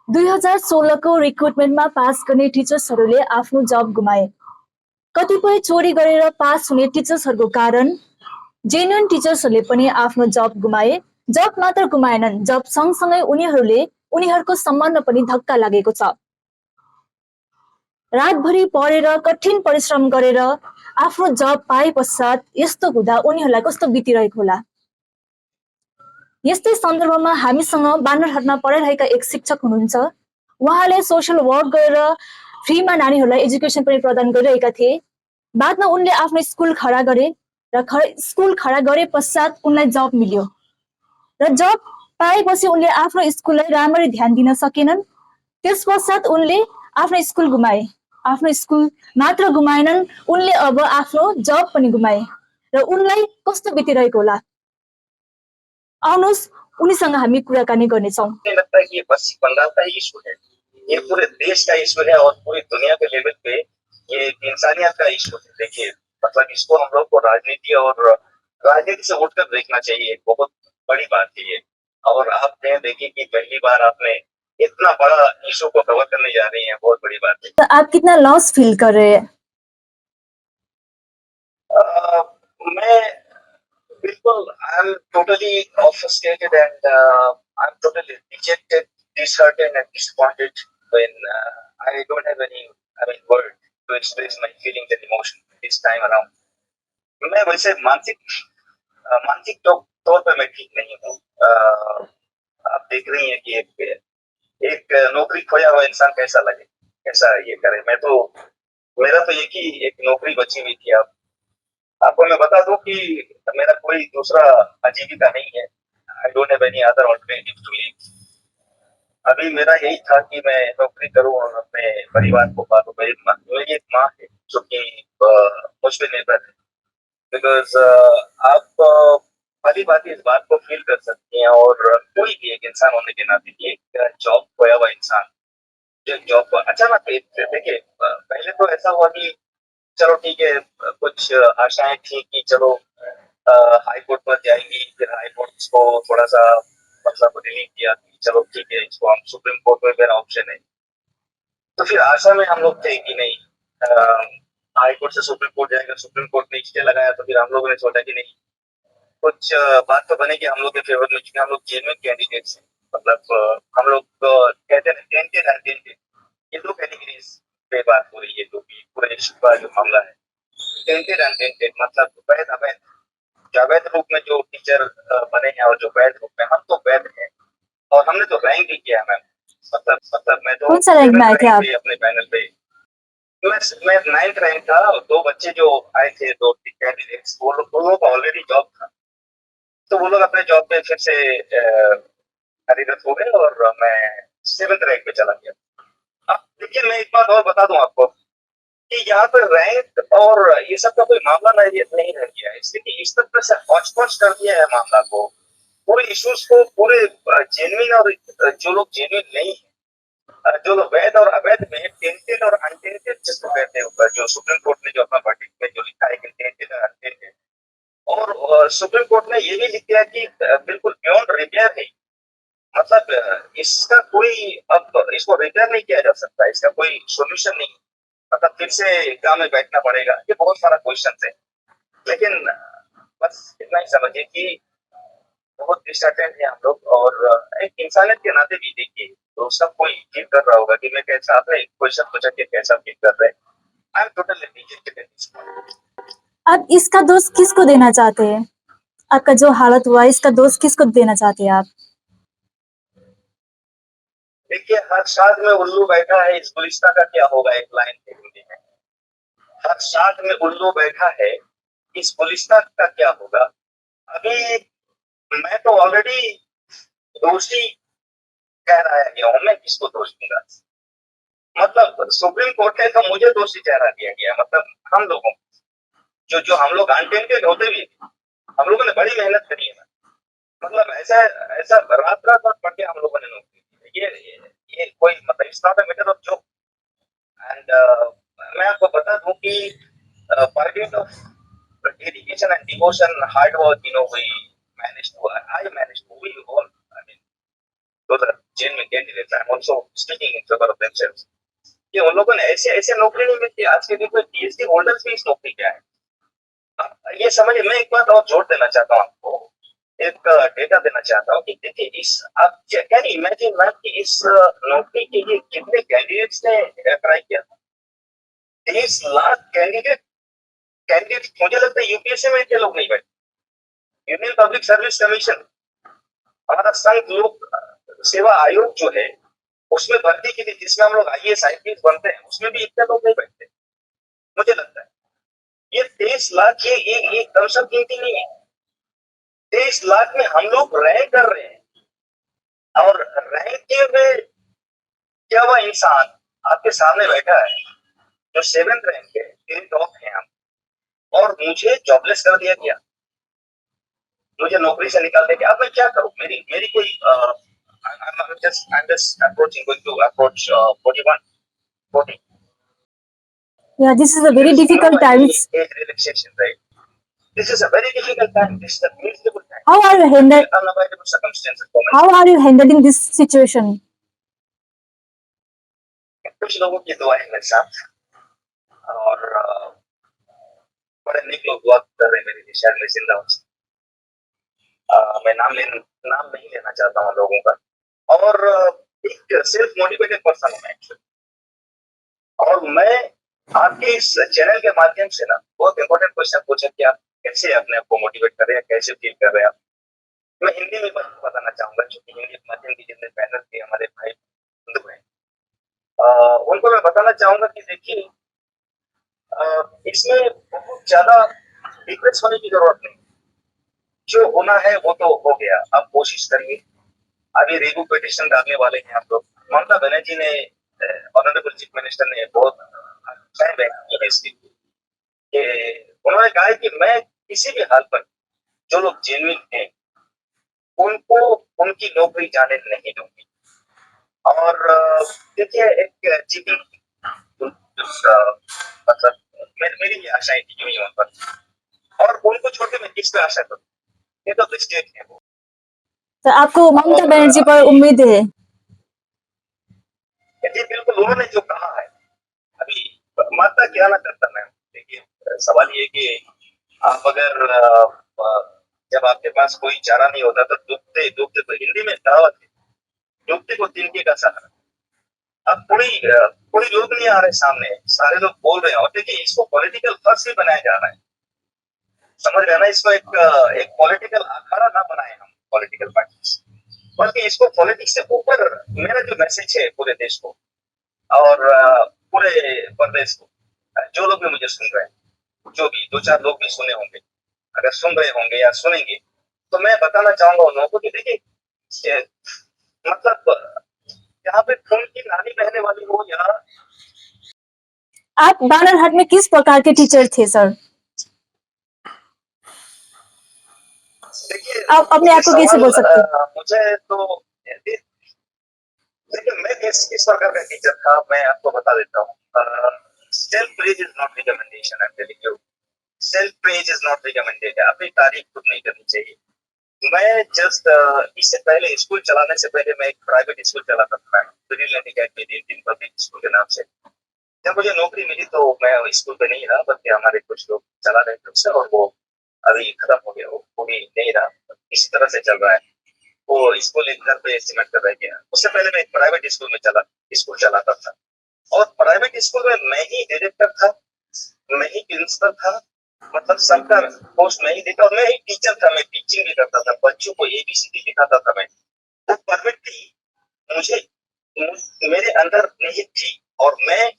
2016को रिक्रुटमेन्टमा पास गर्ने टिचर्सहरूले आफ्नो जब गुमाए। कतिपय चोरी गरेर पास हुने टिचर्सहरूको कारण जेन्युन टिचर्सहरूले पनि आफ्नो जब गुमाए। जब मात्र गुमाएनन्, जब सँगसँगै उनीहरूको सम्मानमा पनि धक्का लागेको छ। रातभरि पढेर कठिन परिश्रम गरेर आफ्नो जब पाए पश्चात यस्तो हुँदा उनीहरूलाई कस्तो बितिरहेको होला। यस्तै सन्दर्भमा हामीसँग बानरहाटमा पढाइरहेका एक शिक्षक हुनुहुन्छ। उहाँले सोशल वर्क गरेर फ्रीमा नानीहरूलाई एजुकेसन पनि प्रदान गरिरहेका थिए। बादमा उनले आफ्नो स्कुल खडा गरे र स्कुल खडा गरे पश्चात उनलाई जब मिल्यो र जब पाएपछि उनले आफ्नो स्कुललाई राम्ररी ध्यान दिन सकेनन्। त्यस पश्चात उनले आफ्नो स्कुल गुमाए। आफ्नो स्कुल मात्र गुमाएनन्, उनले अब आफ्नो जब पनि गुमाए र उनलाई कस्तो बितिरहेको होला। आउनुहोस् उनीसँग हामी कुराकानी गर्नेछौँ। मुझे लगता है कि ये पश्चिम बंगाल का ही इशू है, ये पूरे देश का इशू है और पूरी दुनिया के लेवल पे ये इंसानियत का इशू है। देखिए, मतलब इसको हम लोग को राजनीति से उठकर देखना चाहिए। बहुत बड़ी बात है ये। और आपने देखिए कि पहली बार आपने इतना बड़ा इशू को कवर करने जा रही हैं, बहुत बड़ी बात है। तो आप कितना लॉस फील कर रहे हैं? मैं बिल्कुल I am totally obfuscated and I am totally dejected, disheartened and disappointed when I don't have any, word to express my feelings and emotion this time around. मैं वैसे मानसिक तौर पर मैं ठीक नहीं हूँ। आप देख रही हैं कि एक नौकरी खोया हुआ इंसान कैसा लगे, कैसा ये करे। मेरा तो एक नौकरी बची हुई थी। अब आपको मैं बता दूं कि मेरा कोई दूसरा आजीविका नहीं है। I don't have any other alternative to live. अभी मेरा यही था कि मैं नौकरी करूं और अपने परिवार को पालूं। मेरी एक माँ है जो कि मुझ पे निर्भर है। बिकॉज आप भली भांति इस बात को फील कर सकती हैं, और कोई भी एक इंसान होने के नाते एक जॉब खोया हुआ इंसान जो जॉब को अचानक देखिए, पहले तो ऐसा हुआ कि चलो ठीक है, कुछ आशाएं थी कि चलो हाई कोर्ट पर जाएंगी, फिर हाई कोर्ट को थोड़ा सा मतलब रिलीफ किया कि चलो ठीक है, इसको हम सुप्रीम कोर्ट में मेरा ऑप्शन है। तो फिर आशा में हम लोग थे कि नहीं, हाई कोर्ट से सुप्रीम कोर्ट जाएगा, सुप्रीम कोर्ट ने स्टे लगाया, तो फिर हम लोगों ने सोचा कि नहीं, कुछ बात तो बनेगी हम लोग के फेवर में, क्योंकि हम लोग जेन्युइन कैंडिडेट्स हैं। मतलब हम लोग कहते हैं टेंटेड एंड टेंटेड, ये दो कैटेगरीज पे बात हो रही है। जो भी पूरे इशू का जो मामला है, टेंटेड एंड टेंटेड मतलब वैध अवैध। जो अवैध रूप में जो टीचर बने हैं और जो वैध रूप में, हम तो वैध हैं और हमने तो रैंक भी किया है मैम। मतलब मैं तो कौन सा रैंक में आए थे आप? अपने पैनल पे मैं 9th रैंक था। और दो बच्चे जो आए थे, दो कैंडिडेट्स, वो लोगों का ऑलरेडी जॉब था, तो वो लोग अपने जॉब पे फिर से कार्यरत हो गए और मैं 7th रैंक पे चला गया। अब देखिए, मैं एक बात और बता दूं आपको कि यहाँ पर रैंक और ये सब का कोई मामला नहीं रह गया है। इसलिए इस तरह से हौच पौच कर दिया है मामला को, पूरे इश्यूज को, पूरे जेन्युइन और जो लोग जेन्युइन नहीं है, जो लोग वैध और अवैध में, टेंटेड और अनटेंटेड जिसको कहते हैं ऊपर, जो सुप्रीम कोर्ट ने जो अपना वर्डिक्ट में जो लिखा है कि टेंटेड और अनटेंटेड, और सुप्रीम कोर्ट ने ये भी लिख दिया कि बिल्कुल बियॉन्ड रिपेयर है। मतलब इसका कोई, अब इसको रिपेयर नहीं किया जा सकता, इसका कोई सोल्यूशन नहीं। मतलब फिर से एग्जाम में बैठना पड़ेगा। ये बहुत सारा क्वेश्चन है, लेकिन बस इतना ही समझिए कि बहुत डिस्टर्टेड है हम लोग। और एक इंसानियत के नाते भी देखिए, तो सब कोई फील कर रहा होगा कि मैं कैसा, आपने क्वेश्चन पूछा कि कैसा फील कर रहे हैं। आई एम टोटली डिजेक्टेड। आप इसका दोष किसको देना चाहते हैं? आपका जो हालत हुआ इसका दोष किसको देना चाहते हैं आप? देखिए, हर साथ में उल्लू बैठा है, इस गुलिस्ता का क्या होगा, एक लाइन है हिंदी में। हर साथ में उल्लू बैठा है, इस गुलिस्ता का क्या होगा। अभी मैं तो ऑलरेडी दोषी ठहराया गया हूँ। मैं किसको दोष दूंगा? मतलब सुप्रीम कोर्ट ने तो मुझे दोषी ठहरा दिया गया। मतलब हम लोगों, जो हम लोग अनटेंटेड होते भी, हम लोगों ने बड़ी मेहनत करी है। मतलब ऐसा ऐसा रात रात पढ़ के हम लोगों ने नौकरी की है। ये कोई मतलब it's not a matter of joke. And मैं आपको बता दूं कि by dint of dedication and devotion, hard work, we managed to, I managed to, we all, I mean, those are genuine candidates. I'm also speaking in favor of themselves. कि उन लोगों ने ऐसे ऐसे नौकरी नहीं मिलती आज के दिन में पीएचडी होल्डर्स भी इस नौकरी पे आए। ये समझिए मैं एक बात और जोड़ देना चाहता हूँ आपको एक डेटा देना चाहता हूँ कि देखिए इस आप कैन इमेजिन मैम कि इस नौकरी के लिए कितने कैंडिडेट्स ने ट्राई किया 30 लाख कैंडिडेट मुझे लगता है यूपीएससी में इतने लोग नहीं बैठे यूनियन पब्लिक सर्विस कमीशन हमारा संघ लोक सेवा आयोग जो है उसमें भर्ती के लिए जिसमें हम लोग आईएएस आईपीएस बनते हैं उसमें भी इतने लोग नहीं बैठते मुझे लगता है ये 23 लाख ये कम सब गिनती नहीं है 23 लाख में हम लोग रैंक कर रहे हैं और रैंक के में क्या वह इंसान आपके सामने बैठा है जो 7th रैंक है मेरे टॉप है हम और मुझे जॉबलेस कर दिया गया मुझे नौकरी से निकाल दिया गया अब मैं क्या करूं मेरी मेरी कोई I'm just approaching going to approach 41 40 Yeah, this is a very there's difficult no time. any age relaxation right this is a very difficult time this is a miserable time How are you handling? unavoidable circumstances for me How are you handling this situation? कुछ लोगों की दुआ है मेरे साथ और बड़े नेक लोग दुआ कर रहे हैं मेरे लिए शायद मैं जिंदा हूँ मैं नाम नहीं लेना चाहता हूँ लोगों का और एक सेल्फ मोटिवेटेड पर्सन हूँ मैं actually। और मैं आपके इस चैनल के माध्यम से ना बहुत इंपॉर्टेंट क्वेश्चन पूछा कि आप कैसे अपने आप को मोटिवेट कर रहे हैं कैसे फील कर रहे हैं आप मैं हिंदी में बताना चाहूंगा क्योंकि हिंदी के माध्यम के जितने पैनल के हमारे भाई बंधु हैं उनको मैं बताना चाहूंगा कि देखिए इसमें बहुत ज्यादा डिप्रेस होने की जरूरत नहीं जो होना है वो तो हो गया आप कोशिश करिए अभी रेगू पिटिशन डालने वाले हैं आप लोग ममता बनर्जी ने ऑनरेबल चीफ मिनिस्टर ने बहुत अच्छा व्यक्त की है इसकी कि उन्होंने कहा है कि मैं किसी भी हाल पर जो लोग जेन्युइन हैं उनको उनकी नौकरी जाने नहीं दूंगी और देखिए एक चीटिंग मतलब मेरी ये आशाएं थी जो यहाँ पर और उनको छोड़ के मैं किस पे आशा करूँ ये तो स्टेट है वो तो आपको ममता बनर्जी पर उम्मीद है? जी बिल्कुल उन्होंने जो कहा है अभी माता क्या ना करता मैम देखिए सवाल ये कि आप अगर जब आपके पास कोई चारा नहीं होता तो डूबते डूबते तो हिंदी में कहावत है डूबते को तिनके का सहारा अब कोई लोग नहीं आ रहे सामने सारे लोग बोल रहे हैं और देखिए इसको पॉलिटिकल फर्स भी बनाया जा रहा है समझ रहे हैं ना इसको एक पॉलिटिकल अखाड़ा ना बनाए हम पॉलिटिकल पार्टी बल्कि इसको पॉलिटिक्स से ऊपर मेरा जो मैसेज है पूरे देश को और पूरे प्रदेश को जो लोग भी मुझे सुन रहे हैं जो भी 2-4 लोग भी सुने होंगे अगर सुन रहे होंगे या सुनेंगे तो मैं बताना चाहूंगा उन लोगों को कि देखिए मतलब यहाँ पे खून की नाली बहने वाली हो या आप बानरहाट में किस प्रकार के टीचर थे सर? देखिए आप अपने आप को कैसे बोल सकते हैं? मुझे तो देखिए मैं किस प्रकार का टीचर था मैं आपको बता देता हूँ self praise is not recommendation I am telling you self praise is not recommended अपनी तारीफ खुद नहीं करनी चाहिए मैं जस्ट इससे पहले स्कूल चलाने से पहले मैं एक प्राइवेट स्कूल चलाता था brilliant academy Indian public school के नाम से जब मुझे नौकरी मिली तो मैं स्कूल पे नहीं रहा बल्कि हमारे कुछ लोग चला रहे थे उससे और वो अभी खत्म हो गया वो भी नहीं रहा इसी तरह से चल रहा है वो स्कूल एक घर पे सिमेंट कर रह गया उससे पहले मैं एक प्राइवेट स्कूल में स्कूल चलाता था और प्राइवेट स्कूल में मैं ही डायरेक्टर था मैं ही प्रिंसिपल था मतलब सबका पोस्ट मैं ही देखा और मैं ही टीचर था मैं टीचिंग भी करता था बच्चों को एबीसीडी दिखाता था मैं वो परमिटली मुझे मेरे अंदर निहित थी और मैं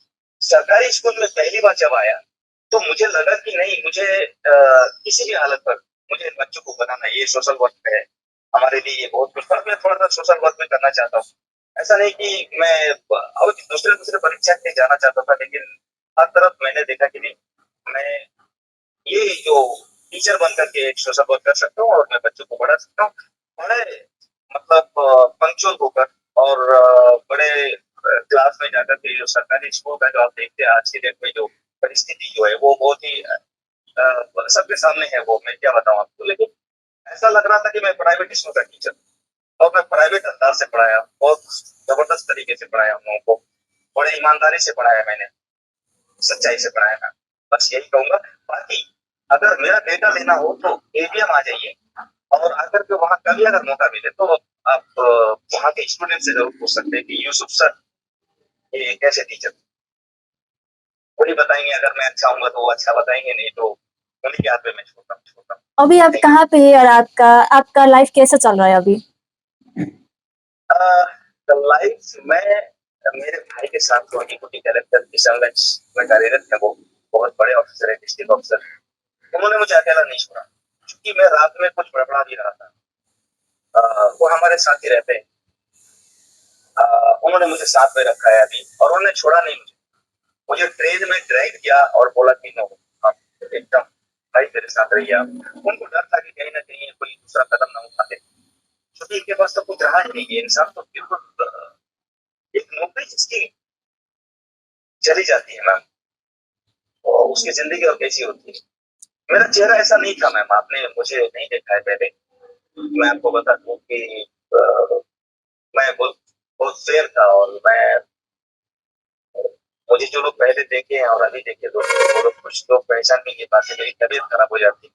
सरकारी स्कूल में पहली बार जब आया तो मुझे लगा कि नहीं मुझे किसी भी हालत पर मुझे बच्चों को बनाना ये सोशल वर्क है हमारे लिए ये बहुत कुछ पर मैं थोड़ा सा सोशल वर्क में करना चाहता हूँ ऐसा नहीं कि मैं और दूसरे परीक्षा के जाना चाहता था लेकिन हर तरफ मैंने देखा कि नहीं मैं ये जो टीचर बन करके एक सोशल वर्क कर सकता हूँ और मैं बच्चों को पढ़ा सकता हूँ बड़े मतलब पंक्चुअल होकर और बड़े क्लास में जाकर के जो सरकारी स्कूल का जो आप देखते हैं आज की डेट में जो परिस्थिति जो है वो बहुत ही सबके सामने है वो मैं क्या बताऊँ आपको लेकिन ऐसा लग रहा था कि मैं प्राइवेट स्कूल का टीचर और मैं प्राइवेट अंदाज से पढ़ाया, बहुत जबरदस्त तरीके से पढ़ाया उन लोगों को, बड़े ईमानदारी से पढ़ाया मैंने, सच्चाई से पढ़ाया मैं। बस यही कहूंगा। बाकी अगर मेरा डेटा लेना हो तो एवीएम आ जाइए, और अगर के वहाँ कभी अगर मौका मिले तो आप वहाँ के स्टूडेंट से जरूर पूछ सकते हैं कि यूसुफ सर ये कैसे टीचर, वही बताएंगे। अगर मैं अच्छा हूँगा तो वो अच्छा बताएंगे, नहीं तो उन्हीं के हाथ में मैं छोड़ता हूँ। अभी आप कहाँ पे है और आपका आपका लाइफ कैसा चल रहा है अभी? लाइफ में मेरे भाई के साथ जो डिप्टी कलेक्टर किशनगंज में कार्यरत है, वो बहुत बड़े ऑफिसर है, डिस्ट्रिक्ट ऑफिसर। उन्होंने मुझे अकेला नहीं छोड़ा, क्योंकि मैं रात में कुछ बड़बड़ा भी रहा था। वो हमारे साथ ही रहते हैं। उन्होंने मुझे साथ में रखा है अभी, और उन्होंने छोड़ा नहीं मुझे। मुझे ट्रेन में ड्राइव किया और बोला कि नो, आप एकदम भाई मेरे साथ रहिए आप। उनको डर था कि कहीं ना कहीं कोई दूसरा कदम ना उठाते, क्योंकि इनके पास तो कुछ रहा ही नहीं है। इंसान तो बिल्कुल एक नौकरी जिसकी चली जाती है मैम, और उसकी जिंदगी और कैसी होती है। मेरा चेहरा ऐसा नहीं था मैम, आपने मुझे नहीं देखा है पहले। मैं आपको बता दूं कि मैं बहुत बहुत फेयर था, और मैं मुझे जो लोग पहले देखे हैं और अभी देखे तो वो लोग कुछ लोग पहचान नहीं पाते। मेरी तबीयत खराब हो जाती,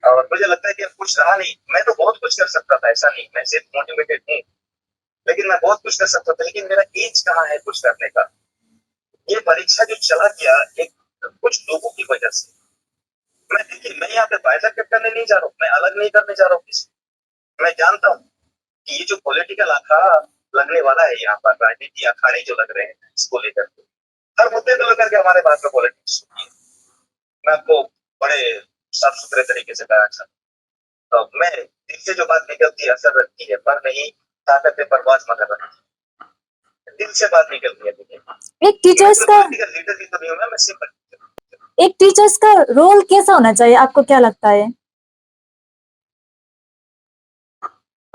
और मुझे लगता है कि अब कुछ रहा नहीं। मैं तो बहुत कुछ कर सकता था, ऐसा नहीं, मैं सिर्फ मोटिवेटेड हूँ, लेकिन मैं बहुत कुछ कर सकता था, लेकिन मेरा एज कहाँ है कुछ करने का। ये परीक्षा जो चला गया एक कुछ लोगों की वजह से। मैं देखिए, मैं यहाँ पे फायदा करने नहीं जा रहा हूँ, मैं अलग नहीं करने जा रहा हूँ किसी। मैं जानता हूँ कि ये जो पॉलिटिकल अखाड़ा लगने वाला है यहाँ पर, राजनीति अखाड़े जो लग रहे हैं इसको लेकर के, हर मुद्दे को लेकर के हमारे पास में पॉलिटिक्स होती है। मैं आपको बड़े साफ सुथरे तरीके से कहना चाहता हूँ। तो मैं दिल से जो बात निकलती है असर रखती है, पर नहीं ताकत पे परवाज मगर रखती है। दिल से बात निकलती है। देखिए, एक टीचर्स मैं का पॉलिटिकल लीडर भी तो नहीं हूँ, मैं सिंपल। एक टीचर्स का रोल कैसा होना चाहिए, आपको क्या लगता है?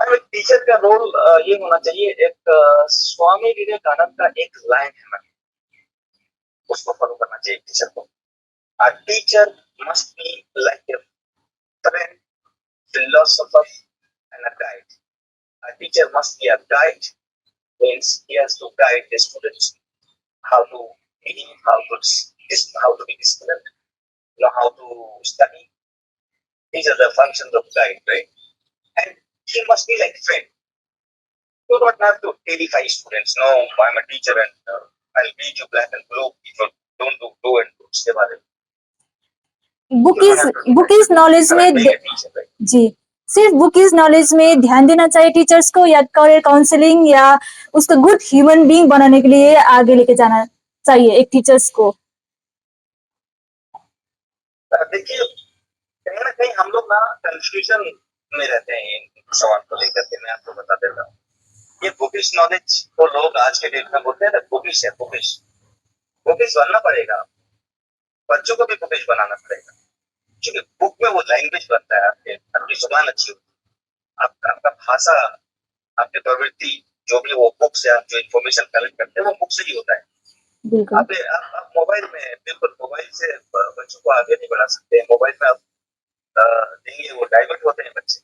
एक टीचर का रोल ये होना चाहिए, एक स्वामी विवेकानंद का एक लाइन है मैम, उसको फॉलो करना चाहिए टीचर को। A teacher must be like a friend, philosopher, and a guide. A teacher must be a guide, means he has to guide the students how to be, how to be disciplined, how to study. These are the functions of guide, right? And he must be like friend. You don't have to terrify students. No, I'm a teacher and I'll beat you black and blue if you don't do and do उसके बारे में। You don't have to do bookish that. Knowledge I'm में being a teacher, right? जी, सिर्फ bookish knowledge में ध्यान देना चाहिए teachers को, या करियर काउंसलिंग या उसको गुड ह्यूमन बीइंग बनाने के लिए आगे लेके जाना चाहिए एक टीचर्स को? देखिए, कहीं ना कहीं हम लोग ना कंफ्यूजन में रहते हैं इन सवाल को लेकर के। मैं आपको बता देता हूँ, ये बुकिश नॉलेज को लोग आज के डेट में बोलते हैं ना, बुकिश है, बुकिश। बुकिश बनना पड़ेगा, बच्चों को भी बुकिश बनाना पड़ेगा, क्योंकि बुक में वो लैंग्वेज बनता है, आपके आपकी जुबान अच्छी होती है, आपका भाषा, आपकी प्रवृत्ति, जो भी वो बुक से आप जो इन्फॉर्मेशन कलेक्ट करते हैं वो बुक से ही होता है। बिल्कुल। आप मोबाइल में, बिल्कुल मोबाइल से बच्चों को आगे नहीं बढ़ा सकते। मोबाइल में आप देंगे, वो डाइवर्ट होते हैं बच्चे।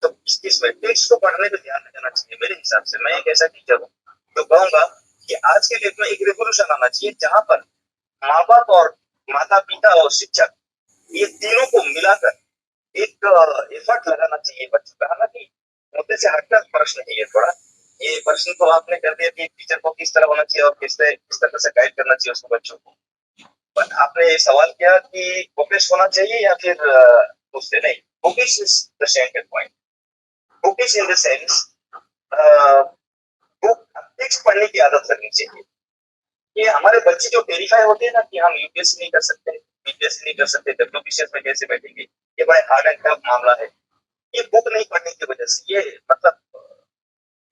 तो इसमें टेक्स्ट को पढ़ने पे ध्यान देना चाहिए मेरे हिसाब से। मैं एक ऐसा टीचर हूँ जो कहूंगा कि आज के डेट में एक रेवोल्यूशन आना चाहिए, जहां पर माँ बाप और माता पिता और शिक्षक, ये तीनों को मिलाकर एक एफर्ट लगाना चाहिए बच्चों का। हालांकि मुद्दे से हटकर प्रश्न है ये थोड़ा, ये प्रश्न तो आपने कर दिया कि टीचर को किस तरह होना चाहिए और किस तरह से गाइड करना चाहिए उसको बच्चों को। पर आपने ये सवाल किया कि बुकिश होना चाहिए या फिर उससे नहीं। Bookish is the centre point. Bookish in the sense, book text पढ़ने की आदत लगनी चाहिए। ये हमारे बच्चे जो टेरिफाई होते हैं ना कि हम यूपीएससी नहीं कर सकते, बीपीएससी नहीं कर सकते, डब्ल्यूबीसीएस में कैसे बैठेंगे, ये बड़ा हार्ड एंड टफ मामला है। ये बुक नहीं पढ़ने की वजह से, ये मतलब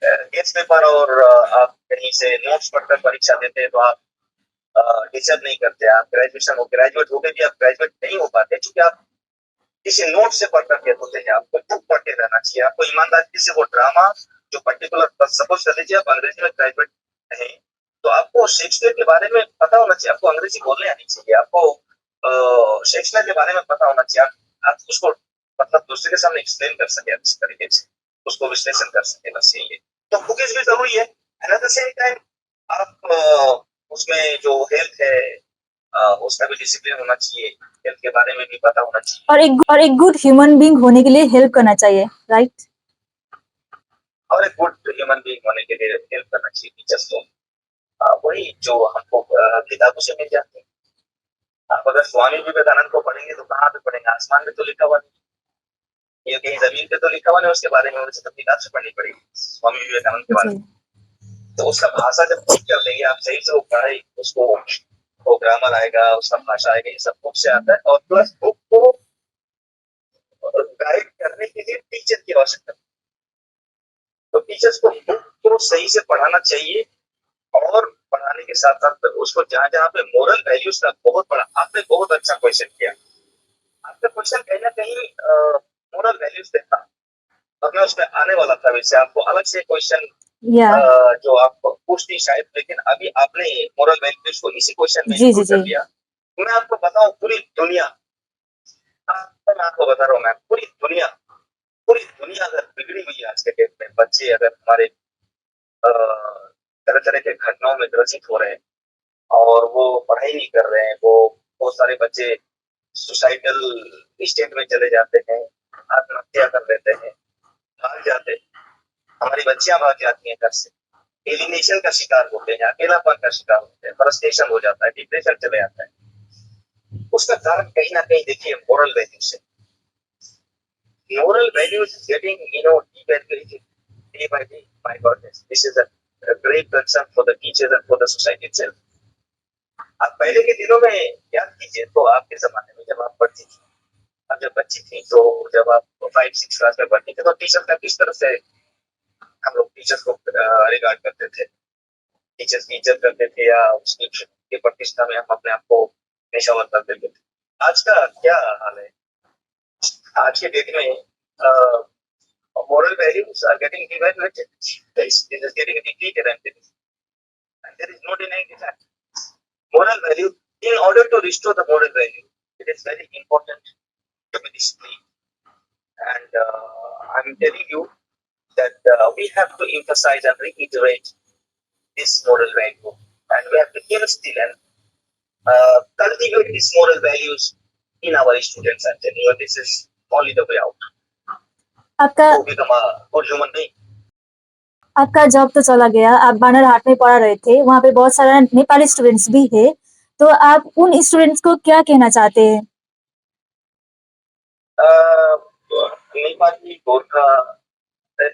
टेस्ट पेपर और आप कहीं से नोट्स पढ़कर परीक्षा देते हैं तो आप डिजर्व नहीं करते। आप ग्रेजुएट होकर भी आप ग्रेजुएट नहीं हो पाते, क्योंकि आप किसी नोट से पढ़ करके होते हैं। आपको बुक पढ़ के रहना चाहिए। आपको ईमानदारी से वो ड्रामा जो पर्टिकुलर, सपोज कर लीजिए आप अंग्रेजी में ग्रेजुएट हैं, तो आपको शेक्सपियर के बारे में पता होना चाहिए, आपको अंग्रेजी बोलने आनी चाहिए, आपको शेक्सपियर के बारे में पता होना चाहिए, आप उसको मतलब दूसरे के सामने एक्सप्लेन कर सके अच्छी तरीके से। उसको विश्लेषण कर सके, बस यही है। तो कुकीज भी जरूरी है and at the same time आप उसमें जो हेल्थ है उसका भी डिसिप्लिन होना चाहिए, हेल्थ के बारे में भी पता होना चाहिए। और एक गुड ह्यूमन बीइंग होने के लिए हेल्प करना चाहिए, राइट? और एक गुड ह्यूमन बीइंग होने के लिए हेल्प करना चाहिए टीचर्स को। वही जो हमको किताबों से मिल जाते हैं। आप अगर स्वामी विवेकानंद को पढ़ेंगे तो कहाँ पे पढ़ेंगे, आसमान में तो लिखा हुआ नहीं, ये कहीं जमीन पे तो लिखा हुआ नहीं, उसके बारे में मुझे तो किताब से पढ़नी पड़ेगी स्वामी विवेकानंद के बारे जी। में। तो उसका भाषा जब ठीक कर लेंगे आप सही से, वो पढ़ाई उसको वो ग्रामर आएगा, उसका भाषा आएगा, ये सब बुक से आता है। और प्लस बुक को गाइड करने के लिए टीचर की आवश्यकता है। तो टीचर्स को बुक को सही से पढ़ाना चाहिए और पढ़ाने के साथ साथ उसको जहाँ जहाँ पे मोरल वैल्यूज का बहुत बड़ा, आपने बहुत अच्छा क्वेश्चन किया। आपका क्वेश्चन कहीं ना कहीं मोरल वैल्यूज देखा, और मैं उसमें आने वाला था, वैसे आपको अलग से क्वेश्चन या जो आप पूछती शायद, लेकिन अभी आपने मोरल वैल्यूज को इसी क्वेश्चन में जी जी इंक्लूड कर जी। लिया। मैं आपको बताऊं, पूरी दुनिया, मैं आपको बता रहा हूँ, मैं पूरी दुनिया अगर बिगड़ी हुई है आज के डेट में, बच्चे अगर हमारे तरह तरह के घटनाओं में ग्रसित हो रहे हैं और वो पढ़ाई नहीं कर रहे हैं, वो बहुत सारे बच्चे सुसाइडल स्टेट में चले जाते हैं, आत्महत्या कर लेते हैं, भाग जाते हैं, हमारी बच्चियां भाग जाती हैं घर से, एलिनेशन का शिकार होते हैं, अकेलापन का शिकार होते हैं, फ्रस्ट्रेशन हो जाता है, डिप्रेशन चले जाता है। उसका कारण कहीं ना कहीं देखिए मोरल वैल्यू से। Moral values is getting devaluated day by day. My goodness, this is a great concern for the teachers and for the society itself. आप पहले के दिनों में याद कीजिए, तो आपके जमाने में जब आप पढ़ती थी, अब जब बच्ची थी, तो जब आप 5-6 क्लास में पढ़ती थी, तो टीचर का किस तरह से हम लोग टीचर्स को रिगार्ड करते थे, टीचर्स की इज्जत करते थे, या उसकी प्रतिष्ठा में हम अपने आप को पेशेवर कर देते थे। आज का क्या हाल है? आज के डेट में moral values are getting devaluated. It is getting depleted, and there is no denying the fact. Moral value, in order to restore the moral value, it is very important to be disciplined. And I'm telling you that we have to emphasize and reiterate this moral value, and we have to instill and cultivate these moral values in our students. And telling you, this is only the way out आपका to become a good human being. आपका job तो चला गया, आप बानरहाट में पढ़ा रहे थे, वहाँ पे बहुत सारा नेपाली स्टूडेंट्स भी है, तो आप उन स्टूडेंट्स को क्या कहना चाहते हैं? Nepali, Gorkha,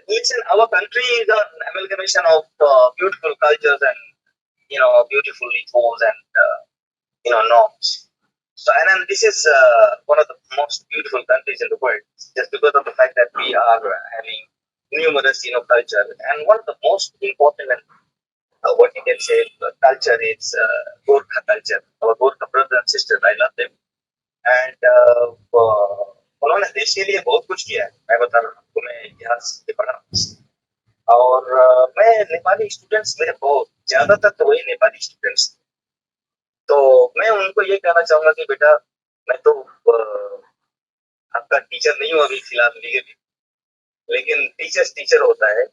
each and our country is an amalgamation of beautiful cultures and beautiful rituals and norms. So, and then this is one of the most beautiful countries in the world, just because of the fact that we are having numerous culture, and one of the most important and what you can say culture is Gorkha culture. Our Gorkha brothers and sisters, I love them, and उन्होंने देश के लिए बहुत कुछ किया है। मैं बता रहा हूँ, मैं इतिहास से पढ़ा हूँ। और मैं नेपाली स्टूडेंट्स, मेरे बहुत ज्यादातर तो वही नेपाली स्टूडेंट्स, तो मैं उनको ये कहना चाहूंगा कि बेटा, मैं तो आपका टीचर नहीं हूँ अभी फिलहाल लीगली, लेकिन टीचर होता है।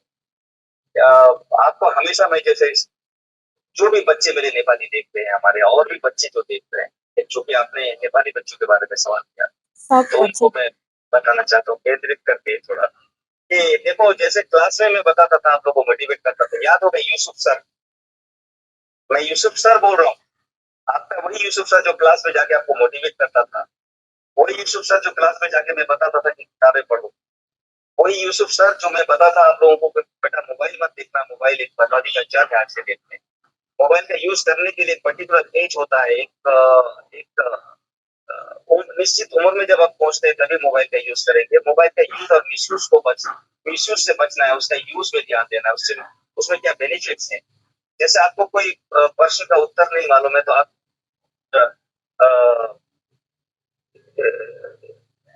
आपको हमेशा मैं जैसे जो भी बच्चे मेरे नेपाली देखते हैं, हमारे और भी बच्चे जो देख रहे हैं, चूंकि आपने नेपाली बच्चों के बारे में सवाल किया, तो उनको मैं बताना चाहता हूँ केंद्रित करके थोड़ा कि देखो, जैसे क्लास में मैं बताता था, आप लोगों को मोटिवेट करता था, याद होगा यूसुफ सर, मैं यूसुफ सर बोल रहा हूँ, आपका वही यूसुफ सर जो क्लास में जाके आपको मोटिवेट करता था, वही यूसुफ सर जो क्लास में जाके मैं बताता था कि किताबें पढ़ो, वही यूसुफ सर जो मैं बताता आप लोगों को बेटा मोबाइल मत देखना, मोबाइल एक बर्बादी का जड़ है आज के डेट में। मोबाइल का यूज करने के लिए एक पर्टिकुलर एज होता है, एक निश्चित उम्र में जब आप पहुंचते हैं तभी मोबाइल का यूज करेंगे। मोबाइल का यूज और मिसयूज से बचना है, उसका यूज में ध्यान देना है, उससे उसमें क्या बेनिफिट्स हैं। जैसे आपको कोई प्रश्न का उत्तर नहीं मालूम है, तो आप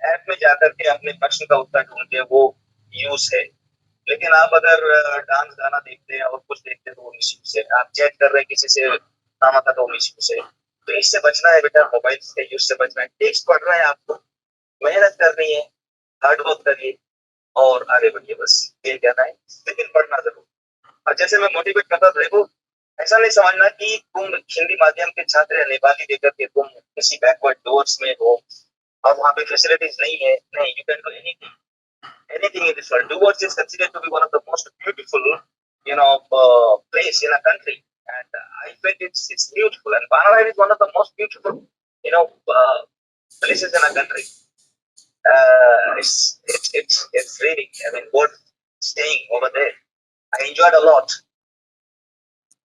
ऐप में जाकर के अपने प्रश्न का उत्तर ढूंढते हैं, वो यूज है। लेकिन आप अगर डांस गाना देखते हैं और कुछ देखते हैं तो वो मिसयूज है। आप चैट कर रहे हैं किसी से काम आता तो वो मिसयूज है। तो इससे बचना है बेटा, मोबाइल के यूज से बचना है। टेक्स्ट पढ़ रहे हैं आपको, मेहनत करनी है, हार्ड वर्क करिए, और आगे बढ़िए, बस ये कहना है। लेकिन पढ़ना जरूर। और जैसे मैं मोटिवेट करता था, देखो ऐसा नहीं समझना कि तुम हिंदी माध्यम के छात्र या नेपाली लेकर के तुम किसी बैकवर्ड डोर्स में हो और वहाँ पे फैसिलिटीज नहीं है। नहीं, you can do anything in this world. Duwards is considered to be one of the most beautiful, place in a country, and I felt it's beautiful. And Bangalore is one of the most beautiful, places in a country. It's really, I mean, worth staying over there. I enjoyed a lot.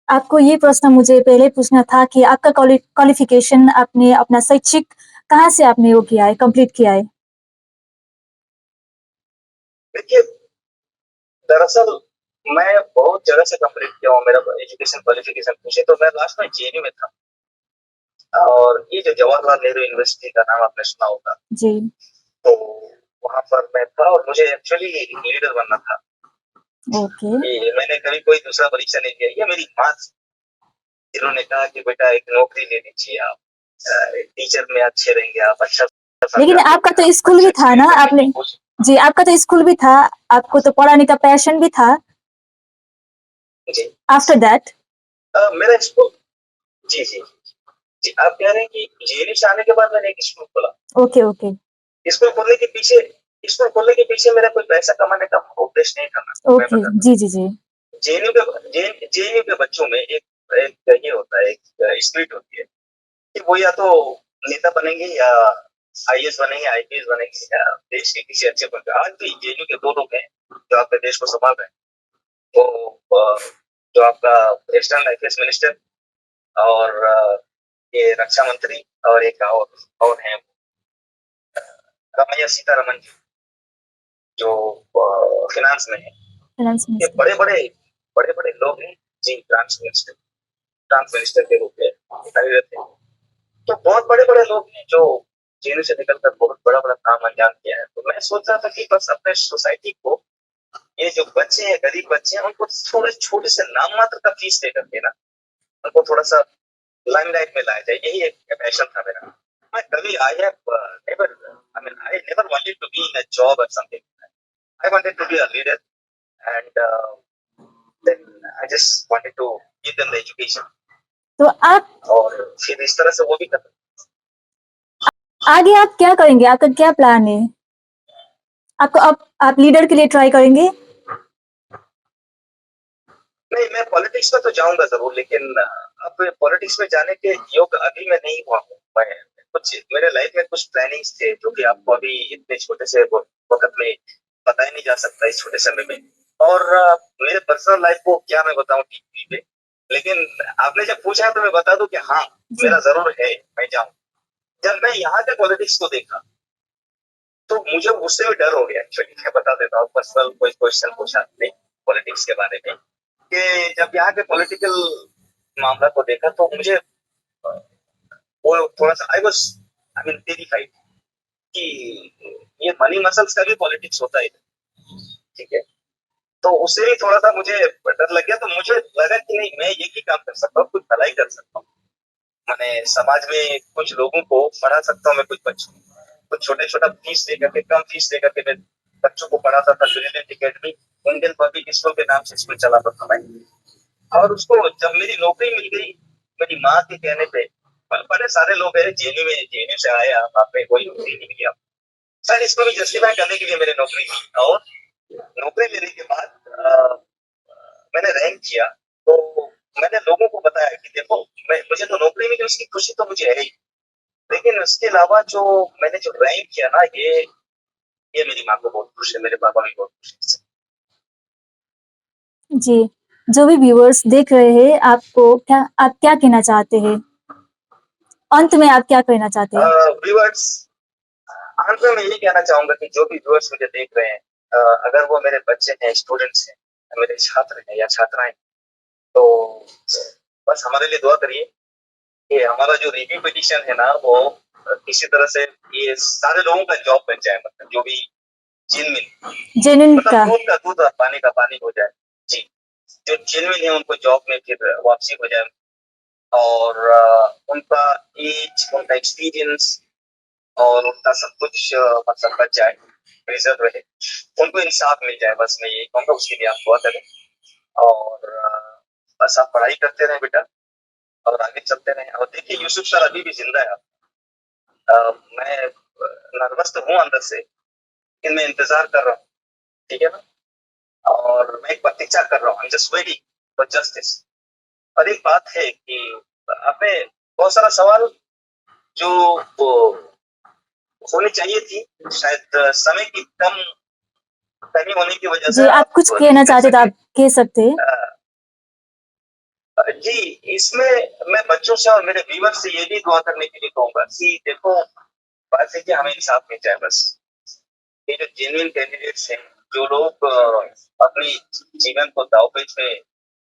आपको ये प्रश्न मुझे पहले पूछना था कि आपका qualification आपने अपना शैक्षिक कहाँ से आपने वो किया है, कंप्लीट किया है? देखिए, दरअसल मैं बहुत जगह से कंप्लीट किया हूँ। मेरा एजुकेशन क्वालिफिकेशन पूछे तो मैं लास्ट में जेएनयू में था, और ये जो जवाहरलाल नेहरू यूनिवर्सिटी का नाम आपने सुना होगा, जी। तो वहां पर मैं था और मुझे एक्चुअली लीडर बनना था। ओके। ये मैंने कभी कोई दूसरा परीक्षा नहीं दिया। ये मेरी माँ थी, जिन्होंने कहा कि बेटा एक नौकरी ले लीजिए आप, टीचर में अच्छे रहेंगे आप, अच्छा लेकिन समझाते आपका हैं तो आप, स्कूल भी अच्छा था ना, explain करने आपने की कोशिश। जी, आपका तो स्कूल भी था, आपको तो पढ़ाने का पैशन भी था जी। After that. मेरा स्कूल, जी जी जी, आप कह रहे हैं कि जेएनयू से आने के बाद मैंने एक स्कूल खोला। Okay, okay. स्कूल खोलने के पीछे स्कूल खोलने के पीछे मेरा कोई पैसा कमाने का उद्देश्य नहीं था ना, मैं ओके, बताता जी, जी, जी। हूँ। जेएनयू के बच्चों में एक एक ये होता है, एक स्पिरिट होती है कि वो या तो नेता बनेंगे या आईएएस बनेंगे, आईपीएस बनेंगे, या देश के किसी अच्छे पद पे। आज भी जेएनयू के 2 लोग हैं जो आपके देश को संभाल रहे हैं। वो जो आपका एक्सटर्नल अफेयर्स मिनिस्टर, और ये रक्षा मंत्री, और एक और हैं रमैया सीतारमन जी, जो फिनांस में है। फाइनेंस ये मिनिस्टर। बड़े बड़े लोग हैं जी। ट्रांस मिनिस्टर के रूप में दिखाई देते हैं। तो बहुत बड़े बड़े लोग हैं जो जेल से निकलकर बहुत बड़ा बड़ा काम अंजाम किया है। तो मैं सोच रहा था कि बस अपने सोसाइटी को, ये जो बच्चे हैं, गरीब बच्चे हैं, उनको थोड़े छोटे से नाम मात्र का फीस दे करके ना, उनको थोड़ा सा लाइमलाइट में लाया जाए। यही एक पैशन था मेरा। मैं कभी I never wanted to be in a job और something. I wanted to be a leader, and then I just wanted to give them the education, तो आप और फिर इस तरह से वो भी कर। आगे आप क्या करेंगे? आपका क्या प्लान है? आपको आप लीडर के लिए ट्राई करेंगे? नहीं, मैं पॉलिटिक्स में तो जाऊंगा जरूर, लेकिन अब पॉलिटिक्स में जाने के योग अभी मैं नहीं हुआ हूँ। मैं कुछ मेरे लाइफ में कुछ प्लानिंग्स थे जो कि आपको अभी इतने छोटे से वक्त में पता ही नहीं जा सकता, इस छोटे समय में। और मेरे पर्सनल लाइफ को क्या मैं बताऊं टीवी पे। लेकिन आपने जब पूछा है तो मैं बता दूं कि हाँ, जी। मेरा जरूर है, मैं जाऊं। जब मैं यहाँ के पॉलिटिक्स को देखा तो मुझे उससे भी डर हो गया। एक्चुअली मैं बता देता हूँ, पर्सनल कोई क्वेश्चन पूछा आपने पॉलिटिक्स के बारे में, कि जब यहाँ के पॉलिटिकल मामला को देखा तो मुझे वो थोड़ा सा I was I mean terrified कि ये मनी मसल्स का भी पॉलिटिक्स होता है, ठीक है। तो उससे भी थोड़ा सा मुझे डर लग गया। तो मुझे लगा कि नहीं, मैं ये भी काम कर सकता हूँ, कुछ भलाई कर सकता हूँ। मैंने समाज में कुछ लोगों को पढ़ा सकता हूँ। मैं कुछ बच्चों कुछ छोटे छोटा फीस देकर के, कम फीस देकर के मैं बच्चों को पढ़ाता था। Brilliant academy Indian public school के नाम से स्कूल चलाता था मैं। और उसको जब मेरी नौकरी मिल गई, मेरी माँ के कहने पे, बड़े सारे लोग हैं जेएनयू से आए, आपने कोई नौकरी नहीं मिली। सर, इसको भी जस्टिफाई करने के लिए मेरे नौकरी की, और नौकरी लेने के बाद मैंने रैंक किया। तो मैंने लोगों को बताया कि देखो, मुझे तो नौकरी मिली, उसकी खुशी तो मुझे है ही, लेकिन उसके अलावा जो मैंने जो रैंक किया ना, ये मेरी माँ को बहुत खुश है, मेरे पापा भी बहुत खुश है इससे। जी, जो भी व्यूअर्स देख रहे हैं, आप क्या कहना चाहते हैं? अंत में आप क्या कहना चाहते हैं? व्यूअर्स, अंत में मैं यही कहना चाहूंगा कि जो भी व्यूअर्स मुझे देख रहे हैं, अगर वो मेरे बच्चे हैं, स्टूडेंट्स हैं, मेरे छात्र हैं या छात्राएं, तो बस हमारे लिए दुआ करिए कि हमारा जो रिव्यू पिटीशन है ना, वो किसी तरह से ये सारे लोगों का जॉब बन जाए। मतलब जो भी जेन्युइन मतलब का। दूध का दूध और पानी का पानी हो जाए। जी, जो जेन्युइन है उनको जॉब में फिर वापसी हो जाए, और उनका एज, उनका एक्सपीरियंस और उनका सब कुछ मतलब बच जाए। प्रिजर्व रहे, उनको इंसाफ मिल जाए, बस मैं यही कहूँगा। उसके लिए आप दुआ करें और बस आप पढ़ाई करते रहें बेटा और आगे चलते रहें। और देखिए यूसुफ सर अभी भी जिंदा है। मैं नर्वस तो हूँ अंदर से, लेकिन मैं इंतजार कर रहा हूँ, ठीक है ना। और मैं एक प्रतीक्षा कर रहा हूँ, जस्ट वेटिंग फॉर जस्टिस। और एक बात है कि आपने बहुत सारा सवाल जो वो होनी चाहिए थी, शायद समय की कमी होने की वजह जी, से आप कुछ आप नहीं कहना कर चाहते तो सके। आप कह सकते हैं। जी, इसमें मैं बच्चों से और मेरे व्यूअर से ये भी दुआ करने के लिए कहूंगा कि देखो, बात है कि हमें इंसाफ मिल जाए बस। ये जो जेन्युइन कैंडिडेट्स हैं, जो लोग अपनी जीवन को दांवपेच में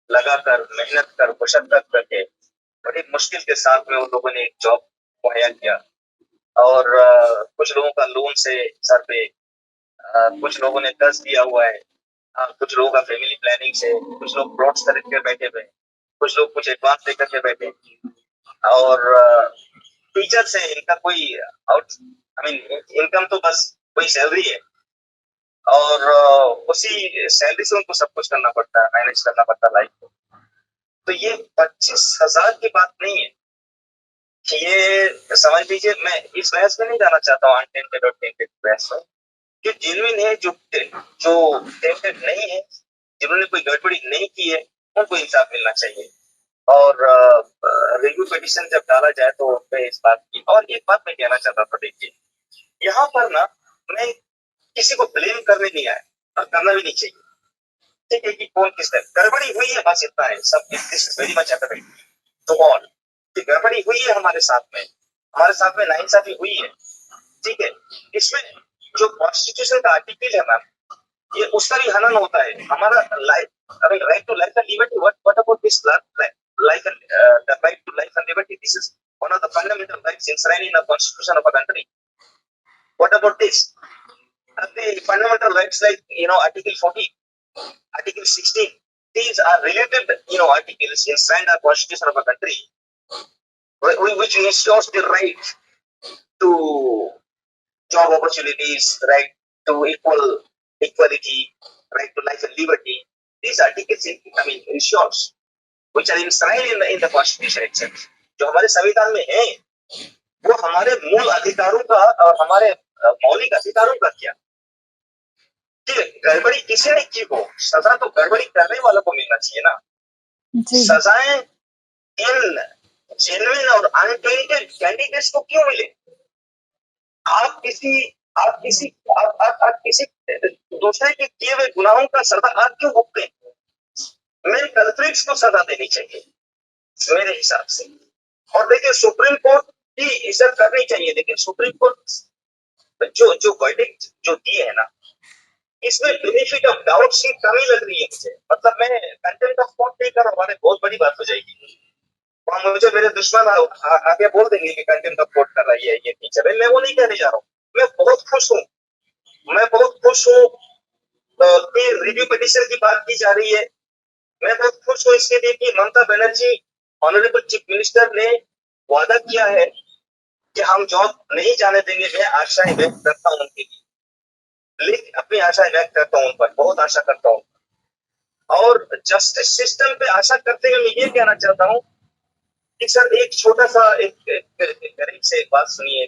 लगाकर मेहनत कर मशक्कत करके बड़ी मुश्किल के साथ में उन लोगों ने एक जॉब मुहैया किया। और कुछ लोगों का लोन से सर पे, कुछ लोगों ने कर्ज दिया हुआ है, कुछ लोगों का फैमिली प्लानिंग से, कुछ लोग प्लॉट्स खरीद के बैठे हुए, कुछ लोग कुछ एडवांस लेकर के बैठे। और टीचर्स है, इनका कोई आउट आई मीन इनकम तो बस कोई सैलरी है, और उसी सैलरी से उनको सब कुछ करना पड़ता है, मैनेज करना पड़ता है लाइफ को। तो ये 25,000 की बात नहीं है कि ये समझ लीजिए। मैं इस बहस में नहीं जाना चाहता हूँ अनटेंटेड और टेंटेड बहस में। जो जेन्युइन है, जो टेंटेड नहीं है, जिन्होंने कोई गड़बड़ी नहीं की है, उनको इंसाफ मिलना चाहिए। और रिव्यू पिटीशन जब डाला जाए तो मैं इस बात की, और एक बात मैं कहना चाहता था, देखिए यहाँ पर ना, मैं किसी को ब्लेम करने नहीं आया और करना भी नहीं चाहिए, ठीक है, कि कौन किस तरह गड़बड़ी हुई है, बस इतना है। सब this is very much to all कि गड़बड़ी हुई है हमारे साथ में नाइंसाफी हुई है, ठीक है। इसमें जो कॉन्स्टिट्यूशन का आर्टिकल है मैम, ये उसका भी हनन होता है। हमारा लाइफ, अरे right to life and liberty, what about this life and the right to life and liberty, this is one of the fundamental rights enshrined in the constitution of a country. What about this? The fundamental rights like, Article 40, Article 16, these are related, articles enshrined in the constitution of a country, which ensures the right to job opportunities, right to equality, right to life and liberty. These articles, ensures, which are enshrined in the constitution itself, जो हमारे संविधान में है, वो हमारे मूल अधिकारों का और हमारे मौलिक अधिकारों का क्या, कि गड़बड़ी किसी ने की हो, सजा तो गड़बड़ी करने वालों को मिलना चाहिए ना। जी, सजाएं इन जेन्युइन और अनटेंटेड कैंडिडेट्स को क्यों मिले? आप किसी आप किसी आप किसी दूसरे के किए हुए गुनाहों का सजा आप क्यों भुगते? मेन कल्प्रिट्स को सजा देनी चाहिए मेरे हिसाब से। और देखिए सुप्रीम कोर्ट भी इसे करनी चाहिए, लेकिन सुप्रीम कोर्ट जो वर्डिक्ट जो दिए है ना, इसमें बेनिफिट ऑफ डाउट की कमी लग रही है मुझे। मतलब मैं कंटेंट ऑफ कोर्ट नहीं कर रहा हूँ, बहुत बड़ी बात हो जाएगी। और मुझे मेरे दुश्मन आगे बोल देंगे कि कंटेंट ऑफ कोर्ट कर रही है ये टीचर है। मैं वो नहीं कहने जा रहा हूँ। मैं बहुत खुश हूँ, मैं बहुत खुश हूँ कि रिव्यू पिटीशन की बात की जा रही है। मैं बहुत खुश हूँ इसके लिए कि Mamata Banerjee, honourable chief minister ने वादा किया है कि हम जॉब नहीं जाने देंगे। मैं आशाएं व्यक्त करता हूँ उनके लिए, लेकिन अपनी आशाएं व्यक्त करता हूँ उन पर, बहुत आशा करता हूँ। और जस्टिस सिस्टम पे आशा करते हुए मैं ये कहना चाहता हूँ कि सर एक छोटा सा एक गरीब से एक बात सुनिए,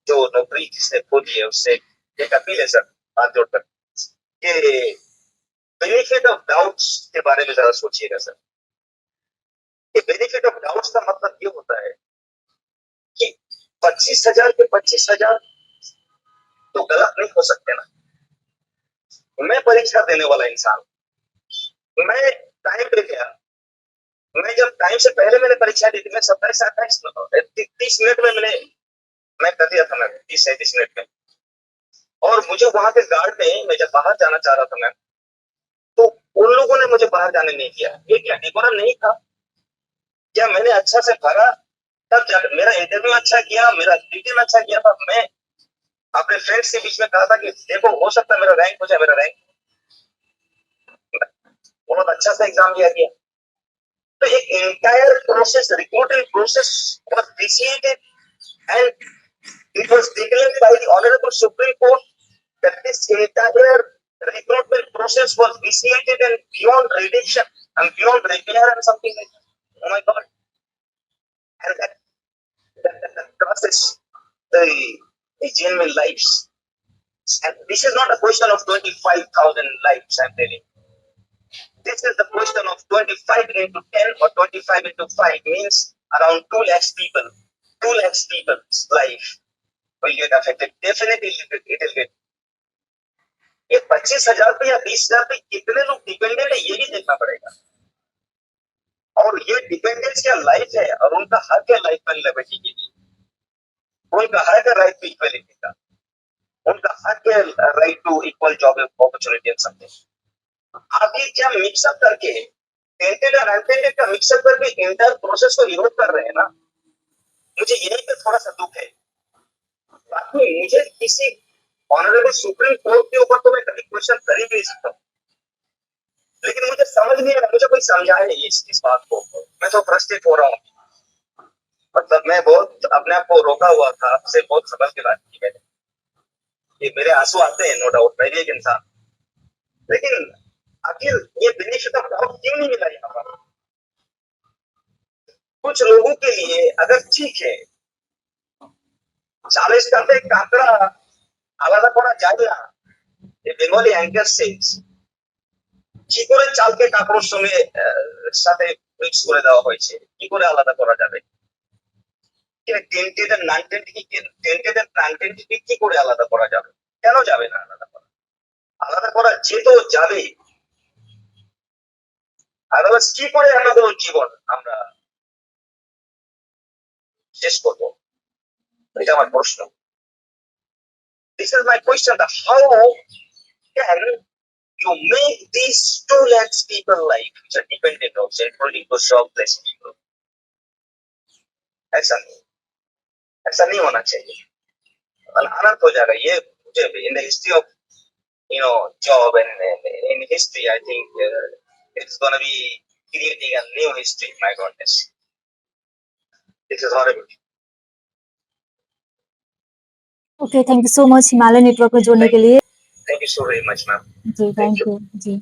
जो नौकरी जिसने खो दी है उससे एक अपील है सर, हाथ जोड़कर, कि बेनिफिट ऑफ डाउट्स के बारे में जरा सोचिएगा सर। कि बेनिफिट ऑफ डाउट्स का मतलब ये होता है कि 25,000 के 25,000 तो गलत नहीं हो सकते ना। मैं परीक्षा देने वाला इंसान, मैं टाइम पे गया, मैं जब टाइम से पहले मैंने परीक्षा दी थी, मैं 27 28 30 मिनट में मैं कर दिया था, मैं 30 37 मिनट में। और मुझे वहां के गार्ड ने, मैं जब बाहर जाना चाह रहा था मैं, तो उन लोगों ने मुझे बाहर जाने नहीं दिया। ये क्या डिकोरम नहीं था क्या? मैंने अच्छा से भरा, तब जाकर मेरा इंटरव्यू अच्छा किया, मेरा रिटन अच्छा किया था। मैं अपने फ्रेंड्स के बीच में कहा था कि देखो हो सकता है मेरा रैंक हो जाए, मेरा रैंक। बहुत अच्छा सा एग्जाम दिया गया। तो एक entire process, recruiting process was initiated and it was declared by the honorable Supreme Court that this entire recruitment process was vitiated and beyond prediction and beyond repair and something like that. Oh my God. And that crosses the genuine lives. And this is not a question of 25,000 lives, I'm telling you. This is the question of 25 into 10 or 25 into 5 means around 2 lakhs people. 2 lakhs people's life will get affected. Definitely it will get. ये 25,000 पे या 20,000 पे कितने लोग dependent है ये भी देखना पड़ेगा और ये डिपेंडेंस क्या लाइफ है और उनका हक है लाइफ में लिबर्टी के लिए उनका हक है राइट टू इक्वलिटी का उनका हक है right to equal job opportunity and something आप ये क्या मिक्सअप करके टेंटेड और अनटेंटेड का मिक्सअप करके इंटर प्रोसेस को इरोड कर रहे हैं ना मुझे यही पे थोड़ा सा दुख है बाकी मुझे किसी ऑनरेबल सुप्रीम कोर्ट के ऊपर तो मैं कभी क्वेश्चन कर ही नहीं सकता लेकिन मुझे समझ नहीं आ रहा मुझे कोई समझाए नहीं इस बात को मैं तो फ्रस्ट्रेट हो रहा हूँ मतलब मैं बहुत अपने आप को रोका हुआ था आपसे बहुत संभल के बात की मैंने ये मेरे आंसू आते हैं नो डाउट मैं भी एक इंसान लेकिन आखिर ये बेनिफिट ऑफ डाउट क्यों नहीं मिला यहाँ पर कुछ लोगों के लिए अगर ठीक है 40 টাতে কাঁকড়া আলাদা করা যায় না এই বেঙ্গলি অ্যাঙ্কার সেন্স কি করে চালকে কাঁকড়োর সঙ্গে সাথে মিক্স করে দেওয়া হয়েছে কি করে আলাদা করা যাবে টেন্টেড এন্ড নন টেন্টেড কি করে আলাদা করা যাবে কেন যাবে না আলাদা করা যেত যাবে আদারওয়াইজ কি করে আমাদের জীবন আমরা শেষ করব এটা আমার প্রশ্ন This is my question that how can you make these 2 lakhs people life which are dependent on including those jobless people ऐसा नहीं होना चाहिए अनंत हो जाएगा ये मुझे in the history of job and in history I think it's going to be creating a new history my goodness this is horrible okay thank you so much Himalaya network में जोड़ने के लिए thank you so very much ma'am जी thank you ji